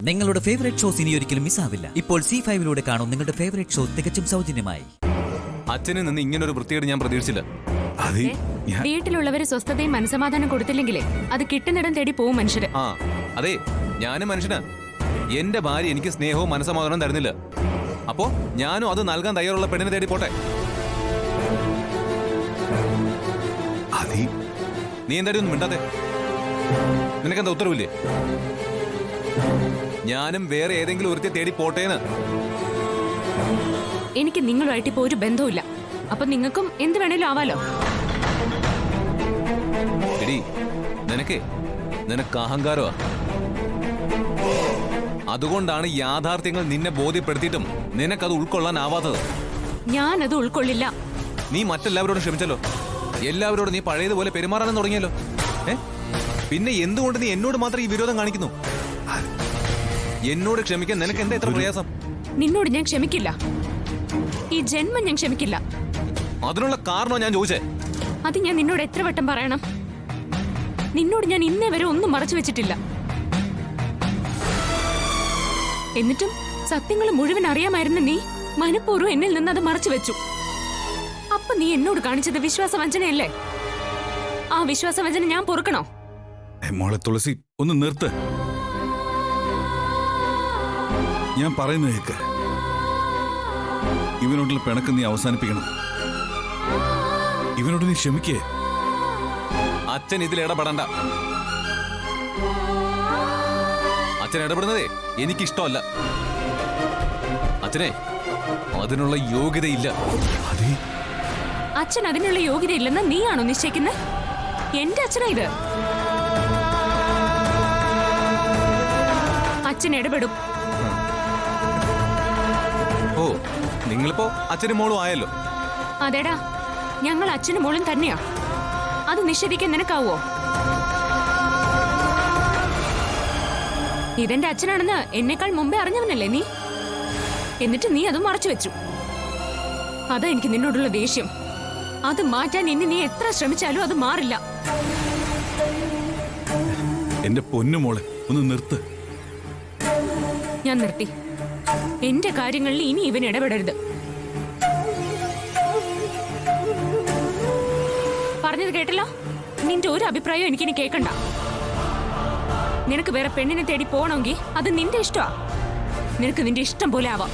നിങ്ങളുടെ favourite shows ഇനി ഒരിക്കലും മിസ്സാവില്ല. ഇപ്പോൾ C5 കാണും നിങ്ങളുടെ ഫേവറേറ്റ് ഷോ തികച്ചും സൗജന്യമായി. അച്ഛനിൽ നിന്ന് ഇങ്ങനൊരു വൃത്തികേട് ഞാൻ പ്രതീക്ഷിച്ചില്ല. വീട്ടിലുള്ളവര് സ്വസ്ഥതയും മനസമാധാനം കൊടുത്തില്ലെങ്കിലേ അത് കിട്ടുന്നിടം തേടി പോവും മനുഷ്യര്. ആ അതെ, ഞാനും മനുഷ്യനാ. എന്റെ ഭാര്യ എനിക്ക് സ്നേഹവും മനസമാധാനവും തരുന്നില്ല. അപ്പോ ഞാനും അത് നൽകാൻ തയ്യാറുള്ള പെണ്ണിനെ തേടി പോട്ടെ. നീ എന്തായാലും ഒന്നും മിണ്ടാത്തെ? നിനക്കെന്താ ഉത്തരവില്ലേ? ഞാനും വേറെ ഏതെങ്കിലും ഒരുത്തി തേടി പോട്ടേന്ന്. എനിക്ക് നിങ്ങളുമായിട്ട് ഇപ്പൊ ഒരു ബന്ധവുമില്ല. അപ്പൊ നിങ്ങൾക്കും എന്ത് വേണേലും ആവാലോ. എടി, നിനക്ക് അഹങ്കാരമാ. അതുകൊണ്ടാണ് യാഥാർത്ഥ്യങ്ങൾ നിന്നെ ബോധ്യപ്പെടുത്തിയിട്ടും നിനക്കത് ഉൾക്കൊള്ളാനാവാത്തത്. ഞാനത് ഉൾക്കൊള്ളില്ല. നീ മറ്റെല്ലാവരോടും ക്ഷമിച്ചല്ലോ. എല്ലാവരോടും നീ പഴയതുപോലെ പെരുമാറാനും തുടങ്ങിയല്ലോ. പിന്നെ എന്തുകൊണ്ട് നീ എന്നോട് മാത്രം ഈ വിരോധം കാണിക്കുന്നു? എന്നോട് ക്ഷമിക്കാൻ നിനക്ക് എന്താ എത്ര പ്രയാസം? നിന്നോട് ഞാൻ ക്ഷമിക്കില്ല. ഈ ജന്മം ഞാൻ ക്ഷമിക്കില്ല. അതിനുള്ള കാരണോ ഞാൻ ചോദിച്ചേ? അത് ഞാൻ നിന്നോട് എത്ര വട്ടം പറയണം? നിന്നോട് ഞാൻ ഇന്നേ വരെ ഒന്നും മറച്ചു വെച്ചിട്ടില്ല. എന്നിട്ടും സത്യങ്ങൾ മുഴുവൻ അറിയാമായിരുന്ന നീ മനഃപൂർവ്വം എന്നിൽ നിന്ന് അത് മറച്ചു വെച്ചു. അപ്പൊ നീ എന്നോട് കാണിച്ചത് വിശ്വാസവഞ്ചനയല്ലേ? ആ വിശ്വാസവഞ്ചന ഞാൻ പൊറുക്കണോ? മോളെ തുളസി, ഒന്ന് നിർത്ത്. ഞാൻ പറയുന്നത് കേക്ക്. ഇവനോടുള്ള പിണക്ക് നീ അവസാനിപ്പിക്കണം. ഇവനോട് നീ ക്ഷമിക്കേ. അച്ഛൻ ഇതിൽ ഇടപെടണ്ട. അച്ഛൻ ഇടപെടുന്നതേ എനിക്കിഷ്ടമല്ല. അച്ഛനെ അതിനുള്ള യോഗ്യതയില്ല. അച്ഛൻ അതിനുള്ള യോഗ്യതയില്ലെന്ന് നീയാണോ നിശ്ചയിക്കുന്നത്? എന്റെ അച്ഛനാ ഇത്. അച്ഛൻ ഇടപെടും. ഓ, നിങ്ങളിപ്പോ അച്ഛനും മോളും ആയല്ലോ. അതേടാ, ഞങ്ങൾ അച്ഛനും മോളും തന്നെയാ. അത് നിഷേധിക്കാൻ നിനക്കാവോ? ഇതെന്റെ അച്ഛനാണെന്ന് എന്നെക്കാൾ മുമ്പേ അറിഞ്ഞവനല്ലേ നീ? എന്നിട്ട് നീ അതും മറച്ചു വെച്ചു. അതാ എനിക്ക് നിന്നോടുള്ള ദേഷ്യം. അത് മാറ്റാൻ ഇനി നീ എത്ര ശ്രമിച്ചാലും അത് മാറില്ല. എന്റെ പൊന്നു മോളെ, ഒന്ന് നിർത്ത്. ഞാൻ നിർത്തി. എന്റെ കാര്യങ്ങളിൽ ഇനി ഇവൻ ഇടപെടരുത്. പറഞ്ഞത് കേട്ടല്ലോ? നിന്റെ ഒരു അഭിപ്രായം എനിക്കിനി കേൾക്കണ്ട. നിനക്ക് വേറെ പെണ്ണിനെ തേടി പോകണമെങ്കിൽ അത് നിന്റെ ഇഷ്ടമാ. നിനക്ക് നിന്റെ ഇഷ്ടം പോലെ ആവാം.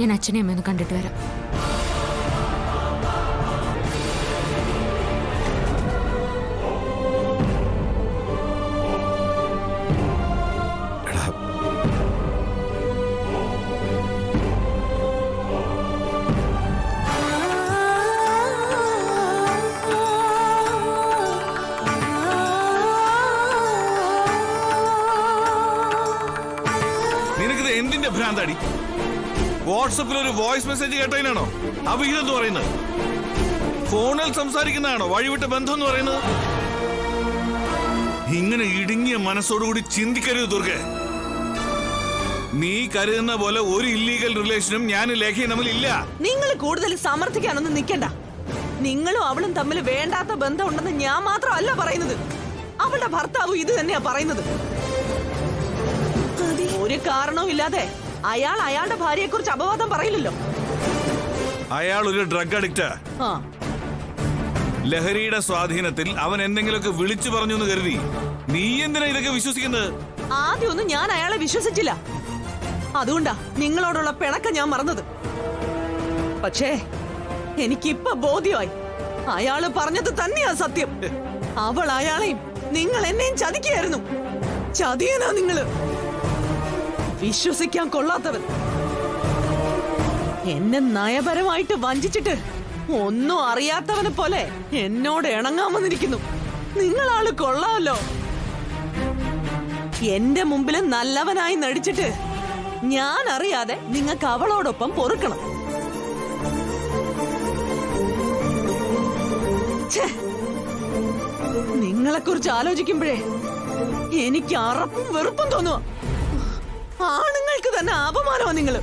ഞാൻ അച്ഛനെ അമ്മയൊന്ന് കണ്ടിട്ട് വരാം. നിനക്കിത് എന്തിന്റെ ഭ്രാന്താടി? വാട്സപ്പിൽ ഒരു വോയിസ് മെസ്സേജ് കേട്ടതിനാണോ അവിഹിതം എന്ന് പറയുന്നത്? ഫോണിൽ സംസാരിക്കുന്നതാണോ വഴിവിട്ട ബന്ധം എന്ന് പറയുന്നത്? ഇങ്ങനെ ഇടുങ്ങിയ മനസ്സോടുകൂടി ചിന്തിക്കരുത് ദുർഗെ. നീ കരുതുന്ന പോലെ ഒരു ഇല്ലീഗൽ റിലേഷനും ഞാനും ലേഖയും തമ്മിൽ ഇല്ല. നിങ്ങൾ കൂടുതൽ സമർത്ഥിക്കാനൊന്നും നിൽക്കണ്ട. നിങ്ങളും അവളും തമ്മിൽ വേണ്ടാത്ത ബന്ധം ഉണ്ടെന്ന് ഞാൻ മാത്രമല്ല പറയുന്നത്. അവളുടെ ഭർത്താവും ഇത് തന്നെയാ പറയുന്നത്. ഒരു കാരണവും ഇല്ലാതെ അയാൾ അയാളുടെ ഭാര്യയെ കുറിച്ച് അപവാദം പറയില്ലല്ലോ. അയാൾ ഒരു ഡ്രഗ് അഡിക്റ്റാ. ലഹരിയുടെ സ്വാധീനത്തിൽ അവൻ എന്തെങ്കിലുമൊക്കെ വിളിച്ചു പറഞ്ഞു എന്ന് കരുതി നീ എന്തിനാ ഇതൊക്കെ വിശ്വസിക്കുന്നത്? ആദ്യമൊന്നും ഞാൻ അയാളെ വിശ്വസിച്ചില്ല. അതുകൊണ്ടാ നിങ്ങളോടുള്ള പിണക്കം ഞാൻ മറന്നത്. പക്ഷേ എനിക്കിപ്പൊ ബോധ്യമായി അയാള് പറഞ്ഞത് തന്നെയാ സത്യം. അവൾ അയാളെയും നിങ്ങൾ എന്നെയും ചതിക്കുകയായിരുന്നു. ചതിയനാ നിങ്ങള്. വിശ്വസിക്കാൻ കൊള്ളാത്തവൻ. എന്നെ നയപരമായിട്ട് വഞ്ചിച്ചിട്ട് ഒന്നും അറിയാത്തവനെ പോലെ എന്നോട് ഇണങ്ങാമെന്നിരിക്കുന്നു. നിങ്ങളാള് കൊള്ളാമല്ലോ. എന്റെ മുമ്പിൽ നല്ലവനായി നടിച്ചിട്ട് ഞാൻ അറിയാതെ നിങ്ങൾക്ക് അവളോടൊപ്പം പൊറുക്കണം. നിങ്ങളെ കുറിച്ച് ആലോചിക്കുമ്പോഴേ എനിക്ക് അറപ്പും വെറുപ്പും തോന്നുക. ആണുങ്ങൾക്ക് തന്നെ അപമാനമാ നിങ്ങള്.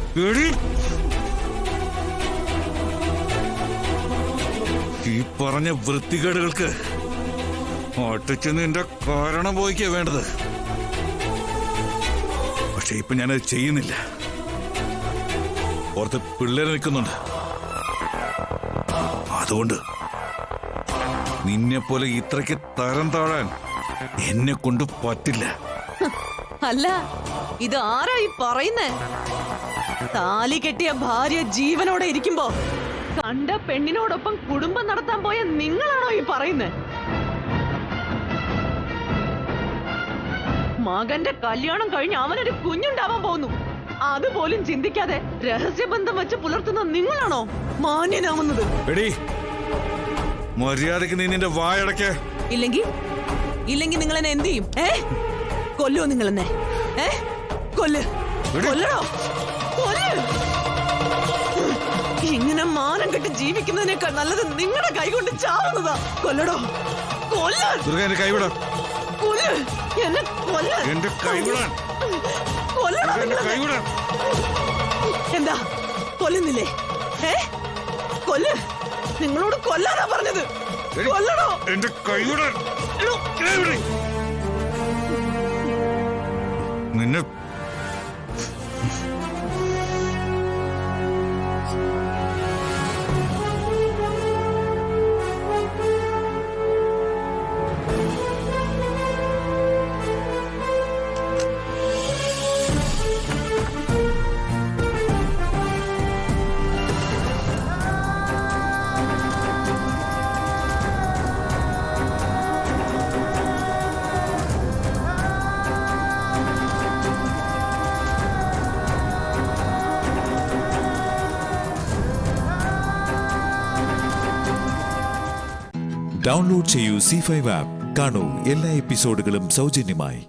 ഈ പറഞ്ഞ വൃത്തികേടുകൾക്ക് ഒട്ടിച്ച് നിന്റെ കാരണം പോയിക്കാ വേണ്ടത്. പക്ഷെ ഇപ്പൊ ഞാനത് ചെയ്യുന്നില്ല. പുറത്ത് പിള്ളേരെ നിൽക്കുന്നുണ്ട്. അതുകൊണ്ട് നിന്നെ പോലെ ഇത്രയ്ക്ക് തരം താഴാൻ എന്നെ കൊണ്ട് പറ്റില്ല. അല്ല, ഇത് ആരാ ഈ പറയുന്നേ? താലി കെട്ടിയ ഭാര്യ ജീവനോടെ ഇരിക്കുമ്പോ കണ്ട പെണ്ണിനോടൊപ്പം കുടുംബം നടത്താൻ പോയ നിങ്ങളാണോ ഈ പറയുന്നേ? മകന്റെ കല്യാണം കഴിഞ്ഞ് അവനൊരു കുഞ്ഞുണ്ടാവാൻ പോകുന്നു. അതുപോലും ചിന്തിക്കാതെ രഹസ്യബന്ധം വെച്ച് പുലർത്തുന്ന നിങ്ങളാണോ മാന്യനാവുന്നത്? എടീ, മര്യാദക്ക് നീ നിന്റെ വായടക്കേ. ഇല്ലെങ്കിൽ നിങ്ങൾ എന്നെ എന്ത് ചെയ്യും? കൊല്ലോ നിങ്ങൾ എന്നെ? കൊല്ലടോ, കൊല്ല്. ഇങ്ങനെ മാനം കെട്ട് ജീവിക്കുന്നതിനേക്കാൾ നല്ലത് നിങ്ങളുടെ കൈകൊണ്ട് ചാവുന്നതാ. കൊല്ലടോ, കൊല്ല്. ദുർഗ, എന്റെ കൈവിട. കൊല്ല്, എന്നെ കൊല്ല്. എന്റെ കൈവിടാൻ. കൊല്ലടോ, എന്റെ കൈവിടാൻ. എന്താ കൊല്ലുന്നില്ലേ? കൊല്ല്. നിങ്ങളോട് കൊല്ലാനാ പറഞ്ഞത്. കൊല്ലടോ. എന്റെ കൈവിടാൻ. എടോ, നിന്നെ ഡൗൺലോഡ് ചെയ്യൂ C5 ആപ്പ്. കാണൂ എല്ലാ എപ്പിസോഡുകളും സൗജന്യമായി.